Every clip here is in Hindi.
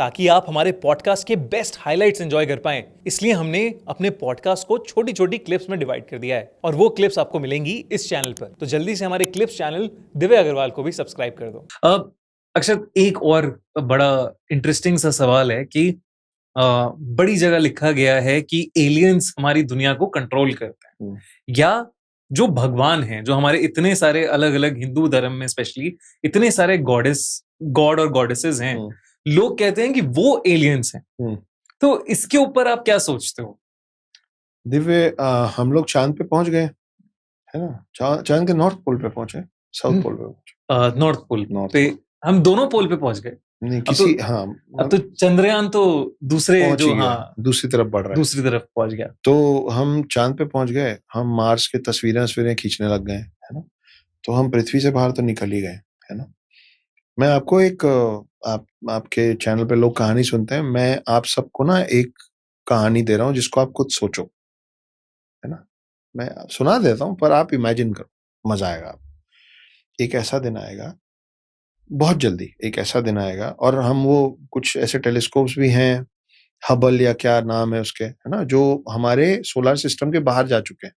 ताकि आप हमारे पॉडकास्ट के बेस्ट हाइलाइट्स एंजॉय कर पाएं। इसलिए हमने अपने पॉडकास्ट को छोटी छोटी क्लिप्स में डिवाइड कर दिया है और वो क्लिप्स आपको मिलेंगी इस चैनल पर। तो जल्दी से हमारे क्लिप्स चैनल दिव्य अग्रवाल को भी सब्सक्राइब कर दो। अब अक्षत, एक और बड़ा इंटरेस्टिंग सा सवाल है कि बड़ी जगह लिखा गया है कि एलियंस हमारी दुनिया को कंट्रोल करते हैं, या जो भगवान हैं, जो हमारे इतने सारे अलग अलग हिंदू धर्म में स्पेशली इतने सारे गॉड और गॉडेसेस हैं, लोग कहते हैं कि वो एलियंस हैं। तो इसके ऊपर आप क्या सोचते हो? दिव्य, हम लोग चांद पे पहुंच गए, है ना? चांद के नॉर्थ पोल पे पहुंचे, साउथ पोल पे पहुंचे। नॉर्थ पोल पे हम दोनों पोल पे पहुंच गए। नहीं, अब तो चंद्रयान तो दूसरे पहुंच जो ही गया, दूसरी तरफ बढ़ रहा है, दूसरी तरफ पहुंच गया। तो हम चांद पे पहुंच गए, हम मार्स के तस्वीरें खींचने लग गए, है ना? तो हम पृथ्वी से बाहर तो निकल ही गए, है ना? मैं आपको एक आपके चैनल पे लोग कहानी सुनते हैं, मैं आप सबको ना एक कहानी दे रहा हूँ जिसको आप खुद सोचो, है ना? मैं सुना देता हूँ पर आप इमेजिन करो, मजा आएगा। आप एक ऐसा दिन आएगा, बहुत जल्दी एक ऐसा दिन आएगा, और हम वो कुछ ऐसे टेलीस्कोप्स भी हैं, हबल या क्या नाम है उसके, है ना, जो हमारे सोलर सिस्टम के बाहर जा चुके हैं।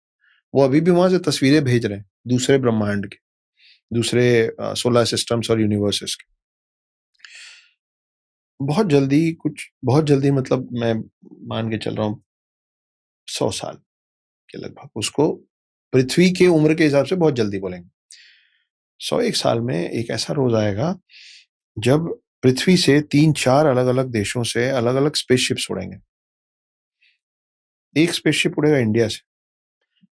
वो अभी भी वहां से तस्वीरें भेज रहे हैं दूसरे ब्रह्मांड के, दूसरे सोलर सिस्टम्स और यूनिवर्सेस के। बहुत जल्दी मतलब मैं मान के चल रहा हूँ 100 साल के लगभग, उसको पृथ्वी के उम्र के हिसाब से बहुत जल्दी बोलेंगे। 101 साल में एक ऐसा रोज आएगा जब पृथ्वी से 3-4 अलग अलग देशों से अलग अलग स्पेसशिप्स उड़ेंगे। एक स्पेसशिप उड़ेगा इंडिया से,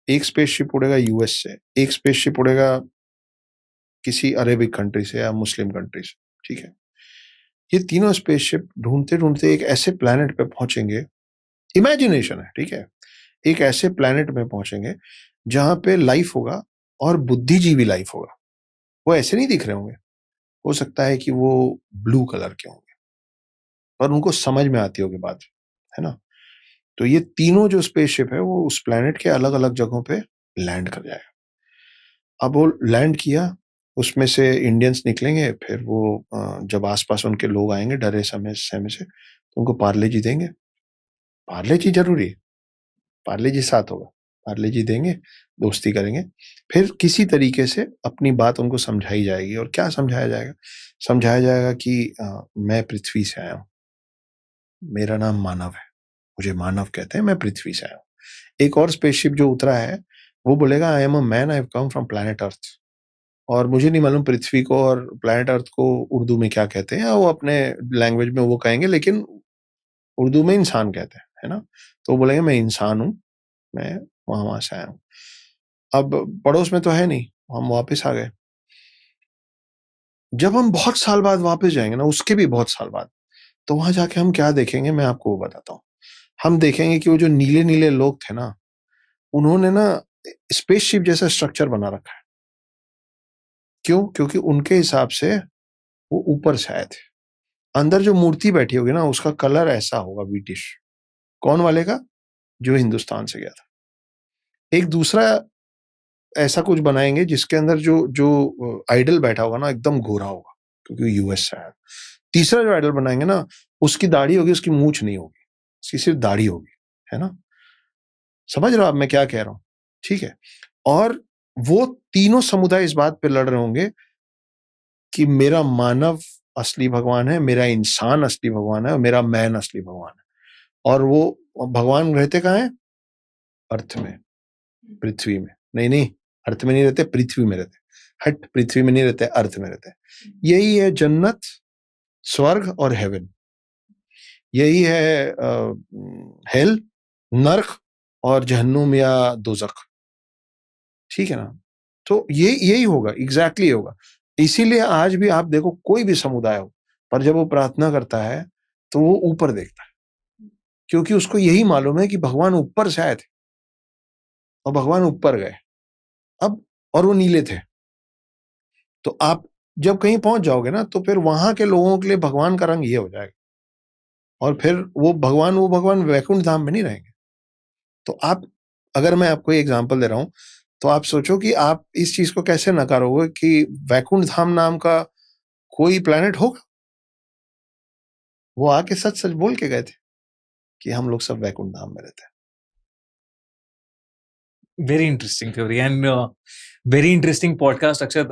एक स्पेसशिप उड़ेगा यूएस से, एक स्पेसशिप उड़ेगा किसी अरेबिक कंट्री से या मुस्लिम कंट्री से, ठीक है? ये तीनों स्पेसशिप ढूंढते ढूंढते एक ऐसे प्लैनेट पे पहुंचेंगे, इमेजिनेशन है, ठीक है? एक ऐसे प्लैनेट में पहुंचेंगे जहां पे लाइफ होगा और बुद्धिजीवी लाइफ होगा। वो ऐसे नहीं दिख रहे होंगे, हो सकता है कि वो ब्लू कलर के होंगे, पर उनको समझ में आती होगी बात, है ना? तो ये तीनों जो स्पेसशिप है वो उस प्लैनेट के अलग अलग जगहों पे लैंड कर जाएगा। अब वो लैंड किया, उसमें से इंडियंस निकलेंगे, फिर वो जब आसपास उनके लोग आएंगे डरे सहमे से, तो उनको पार्ले जी देंगे। पार्ले जी जरूरी है, पार्ले जी साथ होगा, पार्ले जी देंगे, दोस्ती करेंगे, फिर किसी तरीके से अपनी बात उनको समझाई जाएगी। और क्या समझाया जाएगा? समझाया जाएगा कि मैं पृथ्वी से आया हूँ, मेरा नाम मानव है, मुझे मानव कहते हैं, मैं पृथ्वी से आया हूँ। एक और स्पेसशिप जो उतरा है वो बोलेगा I am a man, I have come from planet Earth. और मुझे नहीं मालूम पृथ्वी को और प्लैनेट अर्थ को उर्दू में क्या कहते हैं, या वो अपने लैंग्वेज में वो कहेंगे, लेकिन उर्दू में इंसान कहते हैं, है ना? तो वो बोलेंगे मैं इंसान हूँ, मैं वहां से आया हूँ। अब पड़ोस में तो है नहीं, हम वापस आ गए। जब हम बहुत साल बाद वापस जाएंगे ना, उसके भी बहुत साल बाद, तो वहां जाके हम क्या देखेंगे मैं आपको वो बताता हूँ। हम देखेंगे कि वो जो नीले नीले लोग थे ना, उन्होंने ना स्पेसशिप जैसा स्ट्रक्चर बना रखा है। क्यों? क्योंकि उनके हिसाब से वो ऊपर से आए थे। अंदर जो मूर्ति बैठी होगी ना, उसका कलर ऐसा होगा ब्रिटिश। कौन वाले का? जो हिंदुस्तान से गया था। एक दूसरा ऐसा कुछ बनाएंगे जिसके अंदर जो जो आइडल बैठा होगा ना, एकदम गोरा होगा, क्योंकि यूएस से आया। तीसरा जो आइडल बनाएंगे ना, उसकी दाढ़ी होगी, उसकी मूंछ नहीं होगी, उसकी सिर्फ दाढ़ी होगी, है ना? समझ रहे हो आप मैं क्या कह रहा हूं? ठीक है। और वो तीनों समुदाय इस बात पे लड़ रहे होंगे कि मेरा मानव असली भगवान है, मेरा इंसान असली भगवान है, और मेरा मैन असली भगवान है। और वो भगवान रहते कहाँ है? अर्थ में, पृथ्वी में। नहीं नहीं, अर्थ में नहीं रहते, पृथ्वी में रहते। हट, पृथ्वी में नहीं रहते, अर्थ में रहते। यही है जन्नत, स्वर्ग और हेवन। यही है हेल, नर्क और जहन्नुम या दोजख। ठीक है ना? तो यही होगा, एग्जैक्टली होगा। इसीलिए आज भी आप देखो, कोई भी समुदाय हो, पर जब वो प्रार्थना करता है तो वो ऊपर देखता है, क्योंकि उसको यही मालूम है कि भगवान ऊपर से आए थे और भगवान ऊपर गए। अब और वो नीले थे। तो आप जब कहीं पहुंच जाओगे ना, तो फिर वहां के लोगों के लिए भगवान का रंग ये हो जाएगा, और फिर वो भगवान वैकुंठ धाम में नहीं रहेंगे। तो आप, अगर मैं आपको एग्जांपल दे रहा हूं, तो आप सोचो कि आप इस चीज को कैसे नकारोगे कि वैकुंठ धाम नाम का कोई प्लेनेट होगा? वो आके सच सच बोल के गए थे कि हम लोग सब वैकुंठ धाम में रहते हैं। Very interesting theory and very interesting podcast, Akshat.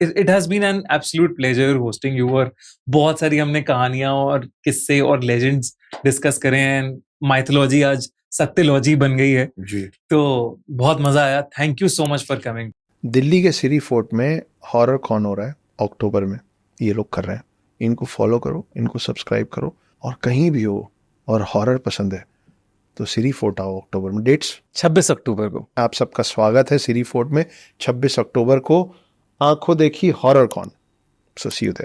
It has been an absolute pleasure hosting you. और बहुत सारी हमने कहानियां और किस्से और लेजेंड्स डिस्कस करे हैं। माइथोलॉजी आज सत्यलॉजी बन गई है, जी। तो बहुत मजा आया। Thank you so much for coming. Delhi के सिरी फोर्ट में हॉरर कॉन हो रहा है अक्टूबर में, ये लोग कर रहे हैं। इनको फॉलो करो, इनको सब्सक्राइब करो, और कहीं भी हो और हॉरर पसंद है तो सिरी फोर्ट आओ अक्टूबर में। डेट्स 26 अक्टूबर को आप सबका स्वागत है सिरी फोर्ट में 26 अक्टूबर को। आंखों देखी horror con. So see you there.